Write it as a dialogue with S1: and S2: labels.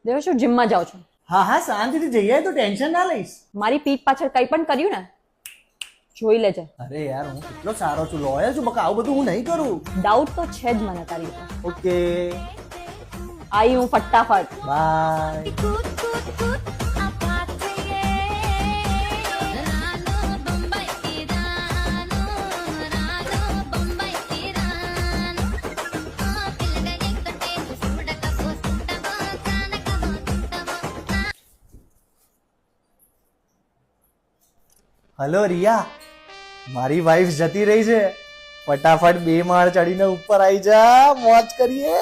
S1: દેવાંશુ જીમમાં જાઉં છું.
S2: હા હા શાંતિથી જઈએ તો ટેન્શન ના લઈશ.
S1: મારી પીઠ પાછળ કંઈ પણ કર્યું ને જોઈ લેજે.
S2: અરે યાર હું કેટલો સારો છું, લોયલ છું, બકા આવું બધું હું નહીં કરું.
S1: ડાઉટ તો છે જ મને તારી ઉપર.
S2: ઓકે
S1: આઈ હું ફટાફટ.
S2: બાય. હલો રિયા, મારી વાઈફ જતી રહી છે, ફટાફટ 2 માળ ચડીને ઉપર આવી જા, મોજ કરીએ.